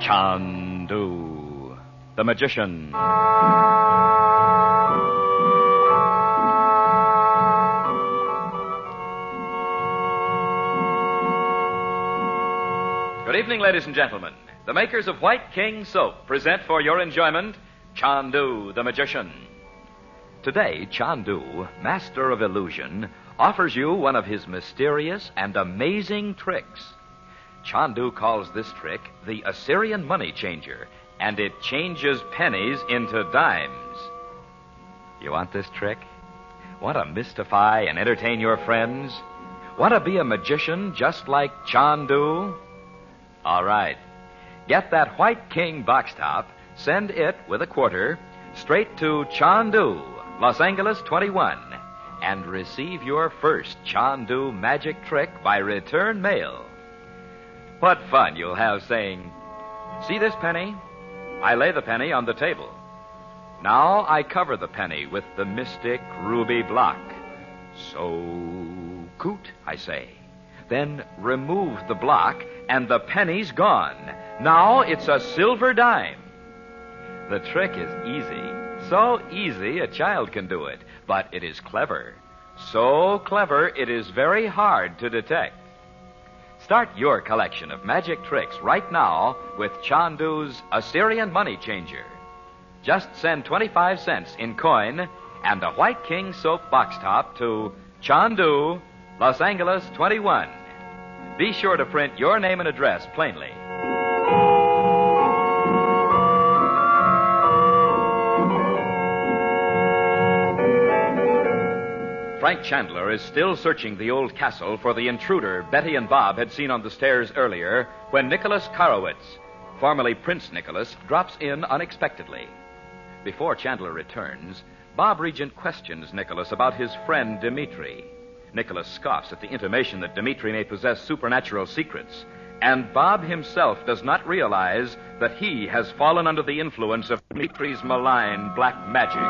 Chandu the Magician. Good evening, ladies and gentlemen. The makers of White King Soap present for your enjoyment Chandu the Magician. Today, Chandu, master of illusion, offers you one of his mysterious and amazing tricks. Chandu calls this trick the Assyrian money changer, and it changes pennies into dimes. You want this trick? Want to mystify and entertain your friends? Want to be a magician just like Chandu? All right. Get that White King box top, send it with a quarter straight to Chandu, Los Angeles 21, and receive your first Chandu magic trick by return mail. What fun you'll have saying, "See this penny? I lay the penny on the table. Now I cover the penny with the mystic ruby block. So coot, I say. Then remove the block, and the penny's gone. Now it's a silver dime." The trick is easy. So easy a child can do it. But it is clever. So clever it is very hard to detect. Start your collection of magic tricks right now with Chandu's Assyrian money changer. Just send 25 cents in coin and a White King soap box top to Chandu, Los Angeles 21. Be sure to print your name and address plainly. Frank Chandler is still searching the old castle for the intruder Betty and Bob had seen on the stairs earlier when Nicholas Karowitz, formerly Prince Nicholas, drops in unexpectedly. Before Chandler returns, Bob Regent questions Nicholas about his friend Dmitri. Nicholas scoffs at the intimation that Dmitri may possess supernatural secrets, and Bob himself does not realize that he has fallen under the influence of Dmitri's malign black magic.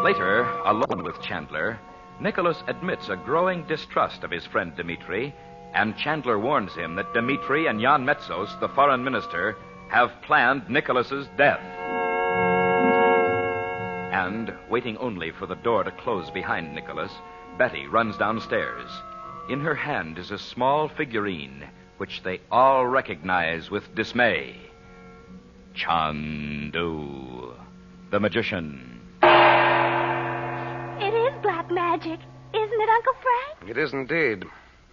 Later, alone with Chandler, Nicholas admits a growing distrust of his friend Dmitri, and Chandler warns him that Dmitri and Jan Metzos, the foreign minister, have planned Nicholas's death. And, waiting only for the door to close behind Nicholas, Betty runs downstairs. In her hand is a small figurine, which they all recognize with dismay. Chandu the Magician. It is black magic, isn't it, Uncle Frank? It is indeed.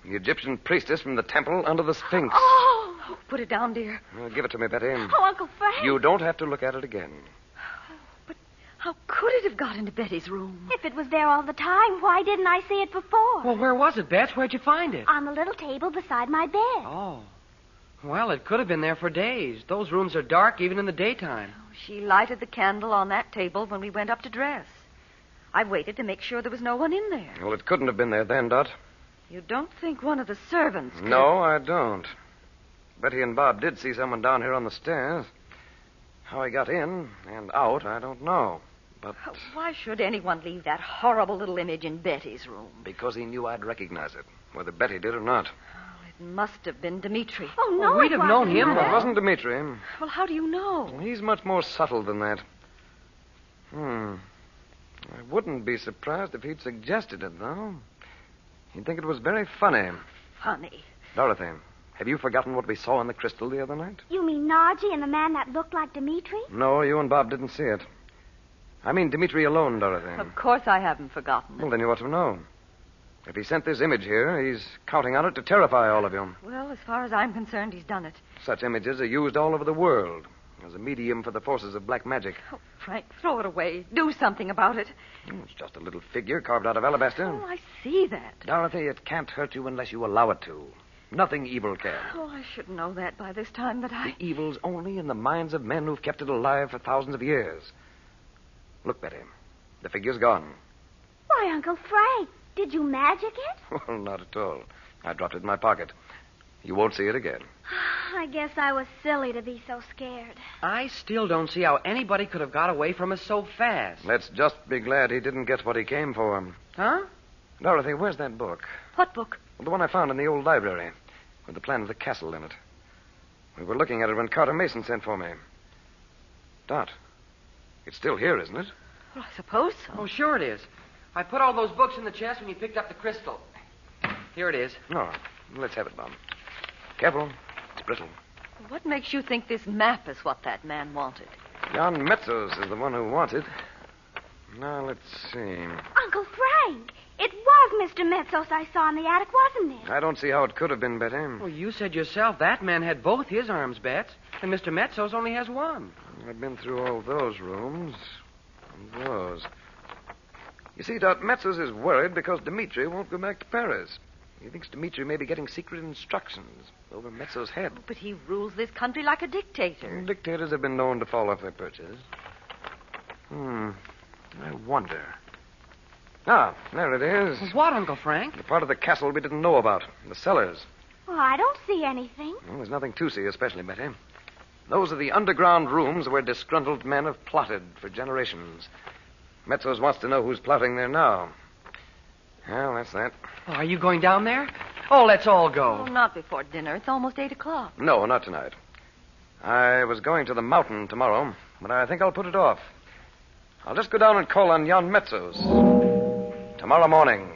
The Egyptian priestess from the temple under the Sphinx. Oh, Put it down, dear. Give it to me, Betty. oh, Uncle Frank. You don't have to look at it again. But how could it have got into Betty's room? If it was there all the time, why didn't I see it before? Well, where was it, Bets? Where'd you find it? On the little table beside my bed. Oh. Well, it could have been there for days. Those rooms are dark even in the daytime. She lighted the candle on that table when we went up to dress. I waited to make sure there was no one in there. Well, it couldn't have been there then, Dot. You don't think one of the servants could... No, I don't. Betty and Bob did see someone down here on the stairs. How he got in and out, I don't know. But... Why should anyone leave that horrible little image in Betty's room? because he knew I'd recognize it, whether Betty did or not. It must have been Dmitri. Oh, no, Well, we'd it have known wasn't. him, It but- wasn't Dmitri. Well, how do you know? He's much more subtle than that. I wouldn't be surprised if he'd suggested it, though. He'd think it was very funny. Funny. Dorothy, have you forgotten what we saw in the crystal the other night? You mean Narji and the man that looked like Dmitri? No, you and Bob didn't see it. I mean Dmitri alone, Dorothy. Of course I haven't forgotten Well, it. then you ought to know. If he sent this image here, he's counting on it to terrify all of you. Well, as far as I'm concerned, he's done it. Such images are used all over the world as a medium for the forces of black magic. Oh, Frank, throw it away. Do something about it. It's just a little figure carved out of alabaster. Oh, I see that. Dorothy, it can't hurt you unless you allow it to. Nothing evil can. Oh, I should know that by this time, but I... The evil's only in the minds of men who've kept it alive for thousands of years. Look, Betty. The figure's gone. Why, Uncle Frank, did you magic it? Well, not at all. I dropped it in my pocket. You won't see it again. I guess I was silly to be so scared. I still don't see how anybody could have got away from us so fast. Let's just be glad he didn't get what he came for. Huh? Dorothy, where's that book? What book? The one I found in the old library. with the plan of the castle in it. We were looking at it when Carter Mason sent for me. Dot, it's still here, isn't it? Well, I suppose so. Oh, sure it is. I put all those books in the chest when you picked up the crystal. Here it is. No, let's have it, Bob. Careful, it's brittle. What makes you think this map is what that man wanted? Jan Metzos is the one who wants it. Now, let's see. Uncle Frank, it was Mr. Metzos I saw in the attic, wasn't it? I don't see how it could have been, Betty. Well, you said yourself that man had both his arms, Bets, and Mr. Metzos only has one. I've been through all those rooms. And those. You see, Dot, Metzos is worried because Dmitri won't go back to Paris. He thinks Dmitri may be getting secret instructions over Metzos' head. Oh, but he rules this country like a dictator. Dictators have been known to fall off their perches. I wonder. Ah, there it is. What, Uncle Frank? The part of the castle we didn't know about. The cellars. Well, I don't see anything. Well, there's nothing to see, especially, Betty. Those are the underground rooms where disgruntled men have plotted for generations. Metzos wants to know who's plotting there now. Well, that's that. Oh, are you going down there? Oh, let's all go. Oh, not before dinner. It's almost 8 o'clock. No, not tonight. I was going to the mountain tomorrow, but I think I'll put it off. I'll just go down and call on Jan Metzos. Tomorrow morning.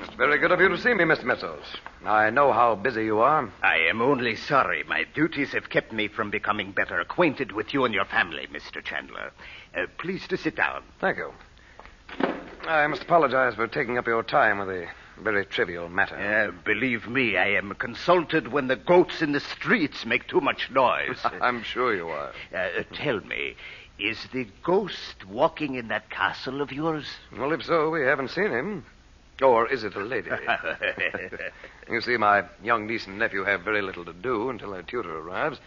It's very good of you to see me, Mr. Metzos. I know how busy you are. I am only sorry. My duties have kept me from becoming better acquainted with you and your family, Mr. Chandler. Please to sit down. Thank you. I must apologize for taking up your time with a very trivial matter. Believe me, I am consulted when the goats in the streets make too much noise. I'm sure you are. Tell me, is the ghost walking in that castle of yours? Well, if so, we haven't seen him. Or is it a lady? You see, my young niece and nephew have very little to do until their tutor arrives.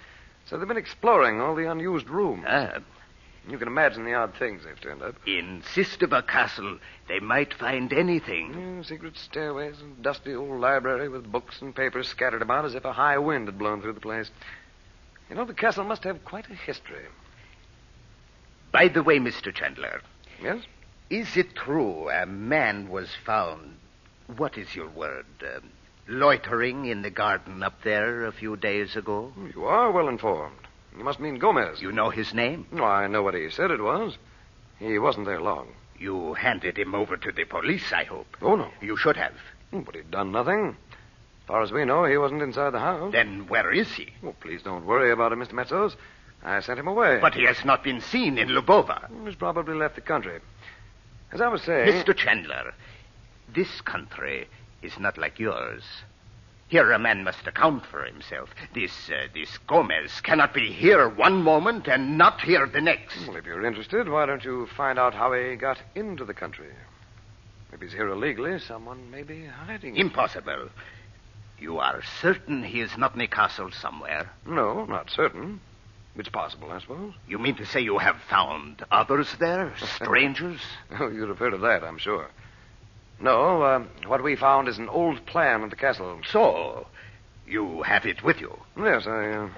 So they've been exploring all the unused rooms. You can imagine the odd things they've turned up. Insist of a castle, they might find anything. Secret stairways and dusty old library with books and papers scattered about as if a high wind had blown through the place. You know, the castle must have quite a history. By the way, Mr. Chandler. Yes? Is it true a man was found, what is your word, loitering in the garden up there a few days ago? You are well informed. You must mean Gomez. You know his name? No, I know what he said it was. He wasn't there long. You handed him over to the police, I hope. Oh, no. You should have. But he'd done nothing. As far as we know, he wasn't inside the house. Then where is he? Oh, please don't worry about it, Mr. Metzos. I sent him away. But he has not been seen in Lubova. He's probably left the country. As I was saying... Mr. Chandler, this country is not like yours. Here a man must account for himself. This Gomez cannot be here one moment and not here the next. Well, if you're interested, why don't you find out how he got into the country? If he's here illegally, someone may be hiding him. Impossible. You are certain he is not in a castle somewhere? No, not certain. It's possible, I suppose. You mean to say you have found others there? Strangers? Oh, you'd have heard of that, I'm sure. No, what we found is an old plan of the castle. So, you have it with you? Yes, it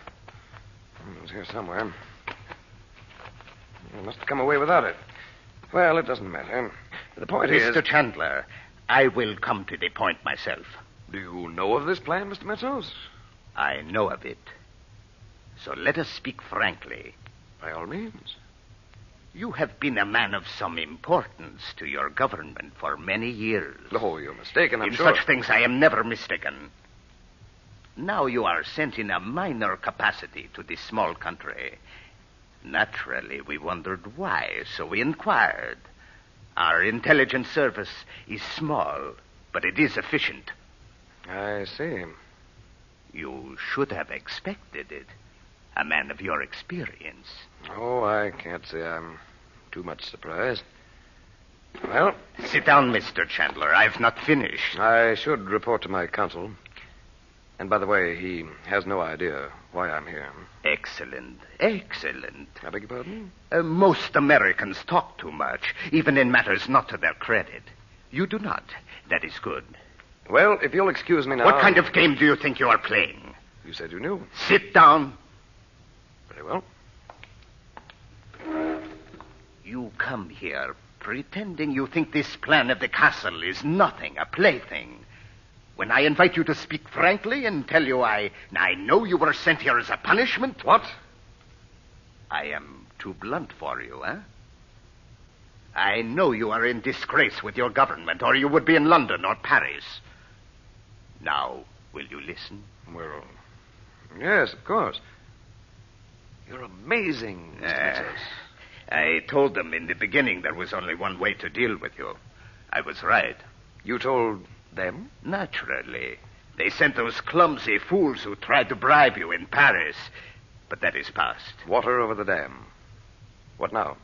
was here somewhere. I must have come away without it. Well, it doesn't matter. The point is... Mr. Chandler, I will come to the point myself. Do you know of this plan, Mr. Metzos? I know of it. So let us speak frankly. By all means. You have been a man of some importance to your government for many years. Oh, you're mistaken, I'm in sure. In such things I am never mistaken. Now you are sent in a minor capacity to this small country. Naturally, we wondered why, so we inquired. Our intelligence service is small, but it is efficient. I see. You should have expected it. A man of your experience. Oh, I can't say I'm too much surprised. Well... Sit down, Mr. Chandler. I've not finished. I should report to my counsel. And by the way, he has no idea why I'm here. Excellent. Excellent. I beg your pardon? Most Americans talk too much, even in matters not to their credit. You do not. That is good. Well, if you'll excuse me now... What kind of game do you think you are playing? You said you knew. Sit down. Very well. You come here pretending you think this plan of the castle is nothing, a plaything. When I invite you to speak frankly and tell you I know you were sent here as a punishment. What? I am too blunt for you, eh? I know you are in disgrace with your government, or you would be in London or Paris. Now, will you listen? Well, yes, of course. You're amazing, Mr. Metzos. I told them in the beginning there was only one way to deal with you. I was right. You told them? Naturally. They sent those clumsy fools who tried to bribe you in Paris. But that is past. Water over the dam. What now?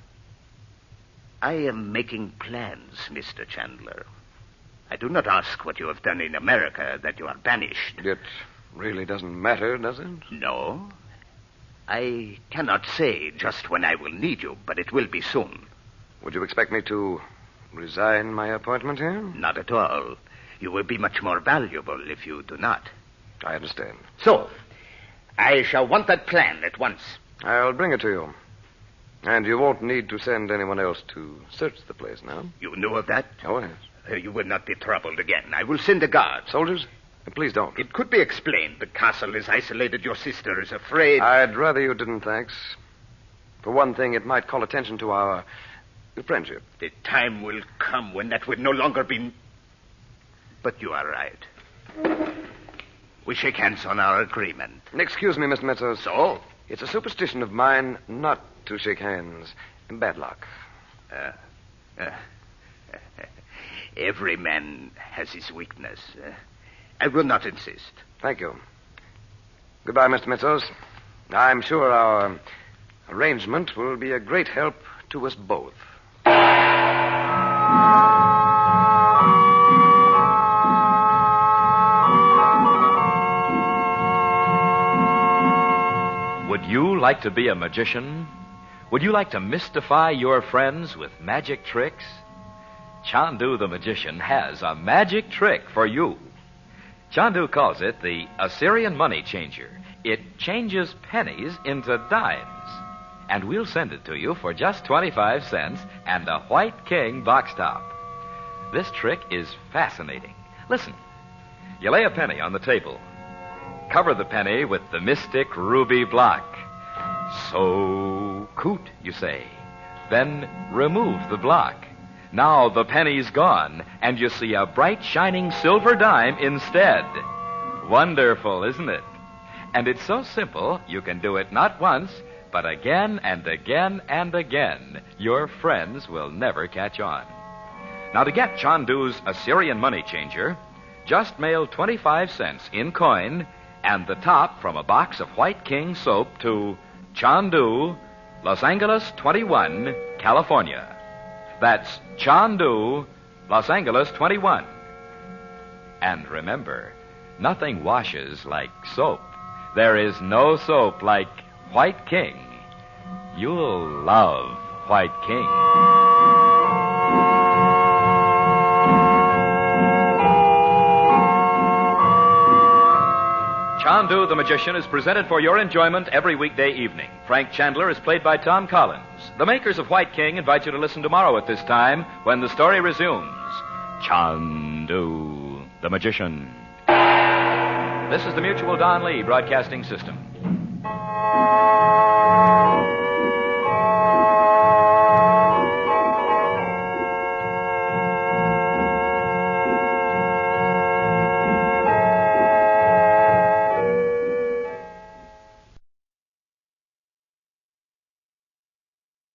I am making plans, Mr. Chandler. I do not ask what you have done in America, that you are banished. It really doesn't matter, does it? No. I cannot say just when I will need you, but it will be soon. Would you expect me to resign my appointment here? Not at all. You will be much more valuable if you do not. I understand. So, I shall want that plan at once. I'll bring it to you. And you won't need to send anyone else to search the place now. You knew of that? Oh, yes. You will not be troubled again. I will send a guard. Soldiers? Please don't. It could be explained. The castle is isolated. Your sister is afraid. I'd rather you didn't, thanks. For one thing, it might call attention to our friendship. The time will come when that will no longer be... But you are right. We shake hands on our agreement. Excuse me, Mr. Metzos. So? It's a superstition of mine not to shake hands. Bad luck. Every man has his weakness. I will not insist. Thank you. Goodbye, Mr. Metzos. I'm sure our arrangement will be a great help to us both. Would you like to be a magician? Would you like to mystify your friends with magic tricks? Chandu the Magician has a magic trick for you. Chandu calls it the Assyrian money changer. It changes pennies into dimes. And we'll send it to you for just 25 cents and a white king box top. This trick is fascinating. Listen. You lay a penny on the table. Cover the penny with the mystic ruby block. So coot, you say. Then remove the block. Now the penny's gone, and you see a bright, shining silver dime instead. Wonderful, isn't it? And it's so simple, you can do it not once, but again and again and again. Your friends will never catch on. Now, to get Chandu's Assyrian money changer, just mail 25 cents in coin and the top from a box of White King soap to Chandu, Los Angeles 21, California. That's Chandu, Los Angeles 21. And remember, nothing washes like soap. There is no soap like White King. You'll love White King. Chandu the Magician is presented for your enjoyment every weekday evening. Frank Chandler is played by Tom Collins. The makers of White King invite you to listen tomorrow at this time when the story resumes. Chandu the Magician. This is the Mutual Don Lee Broadcasting System.